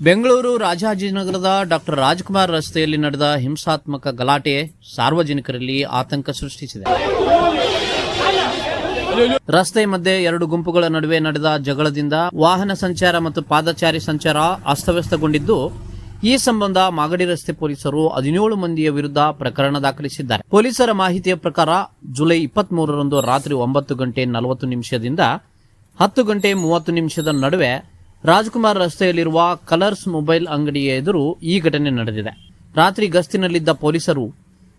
Bengaluru ರಾಜಾಜಿನಗರದ doctor Rajkumar ರಸ್ತೆಯಲ್ಲಿ ನಡೆದ ಹಿಂಸಾತ್ಮಕ ಗಲಾಟೆ ಸಾರ್ವಜನಿಕರಲ್ಲಿ ಆತಂಕ ಸೃಷ್ಟಿಸಿದೆ. ರಸ್ತೆ ಮಧ್ಯೆ ಎರಡು ಗುಂಪುಗಳ ನಡುವೆ ನಡೆದ ಜಗಳದಿಂದ ವಾಹನ ಸಂಚಾರ ಮತ್ತು ಪಾದಚಾರಿ ಸಂಚಾರ ಅಸ್ತವ್ಯಸ್ತಗೊಂಡಿದ್ದು, ಈ ಸಂಬಂಧ ಮಾಗಡಿ ರಸ್ತೆ ಪೊಲೀಸರು 17 ಮಂದಿಯ ವಿರುದ್ಧ ಪ್ರಕರಣ ದಾಖಲಿಸಿದ್ದಾರೆ. ಪೊಲೀಸರ ಮಾಹಿತಿಯ ಪ್ರಕಾರ ಜುಲೈ 23ರಂದು ರಾತ್ರಿ 9:40 10:30 ನಡುವೆ ರಾಜ್ಕುಮಾರ್ ರಸ್ತೆಯಲ್ಲಿರುವ ಕಲರ್ಸ್ ಮೊಬೈಲ್ ಅಂಗಡಿಯ ಎದುರು ಈ ಘಟನೆ ನಡೆದಿದೆ. ರಾತ್ರಿ ಗಸ್ತಿನಲ್ಲಿದ್ದ ಪೊಲೀಸರು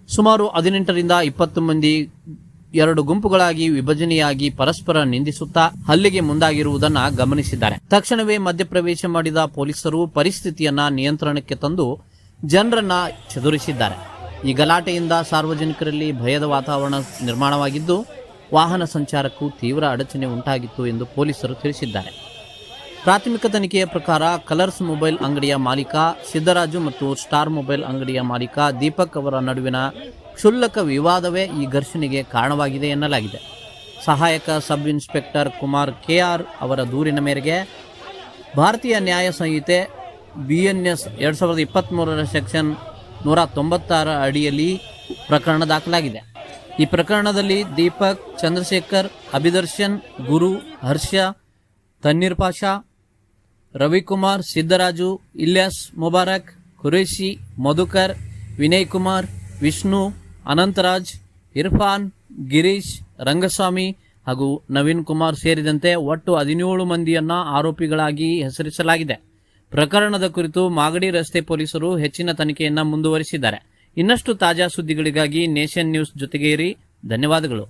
ಸುಮಾರು 18ರಿಂದ 20 ಮಂದಿ ಎರಡು ಗುಂಪುಗಳಾಗಿ ವಿಭಜನೆಯಾಗಿ ಪರಸ್ಪರ ನಿಂದಿಸುತ್ತಾ ಹಲ್ಲೆಗೆ ಮುಂದಾಗಿರುವುದನ್ನು ಗಮನಿಸಿದ್ದಾರೆ. ತಕ್ಷಣವೇ ಮಧ್ಯಪ್ರವೇಶ ಮಾಡಿದ ಪೊಲೀಸರು ಪರಿಸ್ಥಿತಿಯನ್ನ ನಿಯಂತ್ರಣಕ್ಕೆ ತಂದು ಜನರನ್ನ ಚದುರಿಸಿದ್ದಾರೆ. ಈ ಗಲಾಟೆಯಿಂದ ಸಾರ್ವಜನಿಕರಲ್ಲಿ ಭಯದ ವಾತಾವರಣ ನಿರ್ಮಾಣವಾಗಿದ್ದು, ವಾಹನ ಸಂಚಾರಕ್ಕೂ ತೀವ್ರ ಅಡಚಣೆ ಉಂಟಾಗಿತ್ತು ಎಂದು ಪೊಲೀಸರು ತಿಳಿಸಿದ್ದಾರೆ. ಪ್ರಾಥಮಿಕ ತನಿಖೆಯ ಪ್ರಕಾರ ಕಲರ್ಸ್ ಮೊಬೈಲ್ ಅಂಗಡಿಯ ಮಾಲೀಕ ಸಿದ್ದರಾಜು ಮತ್ತು ಸ್ಟಾರ್ ಮೊಬೈಲ್ ಅಂಗಡಿಯ ಮಾಲೀಕ ದೀಪಕ್ ಅವರ ನಡುವಿನ ಕ್ಷುಲ್ಲಕ ವಿವಾದವೇ ಈ ಘರ್ಷಣೆಗೆ ಕಾರಣವಾಗಿದೆ ಎನ್ನಲಾಗಿದೆ. ಸಹಾಯಕ ಸಬ್ ಇನ್ಸ್ಪೆಕ್ಟರ್ ಕುಮಾರ್ ಕೆಆರ್ ಅವರ ದೂರಿನ ಮೇರೆಗೆ ಭಾರತೀಯ ನ್ಯಾಯ ಸಂಹಿತೆ BNS 2023 ಸೆಕ್ಷನ್ 196 ಅಡಿಯಲ್ಲಿ ಪ್ರಕರಣ ದಾಖಲಾಗಿದೆ. ಈ ಪ್ರಕರಣದಲ್ಲಿ ದೀಪಕ್, ಚಂದ್ರಶೇಖರ್, ಅಭಿದರ್ಶನ್, ಗುರು, ಹರ್ಷ, ತನ್ನೀರ್ ಪಾಷಾ, ರವಿಕುಮಾರ್, ಸಿದ್ದರಾಜು, ಇಲ್ಯಾಸ್ ಮುಬಾರಕ್, ಖುರೇಶಿ, ಮಧುಕರ್, ವಿನಯ್ ಕುಮಾರ್, ವಿಷ್ಣು, ಅನಂತರಾಜ್, ಇರ್ಫಾನ್, ಗಿರೀಶ್, ರಂಗಸ್ವಾಮಿ ಹಾಗೂ ನವೀನ್ ಕುಮಾರ್ ಸೇರಿದಂತೆ ಒಟ್ಟು 17 ಮಂದಿಯನ್ನ ಆರೋಪಿಗಳಾಗಿ ಹೆಸರಿಸಲಾಗಿದೆ. ಪ್ರಕರಣದ ಕುರಿತು ಮಾಗಡಿ ರಸ್ತೆ ಪೊಲೀಸರು ಹೆಚ್ಚಿನ ತನಿಖೆಯನ್ನ ಮುಂದುವರಿಸಿದ್ದಾರೆ. ಇನ್ನಷ್ಟು ತಾಜಾ ಸುದ್ದಿಗಳಿಗಾಗಿ ನೇಷನ್ ನ್ಯೂಸ್ ಜೊತೆಗೆ ಇರಿ. ಧನ್ಯವಾದಗಳು.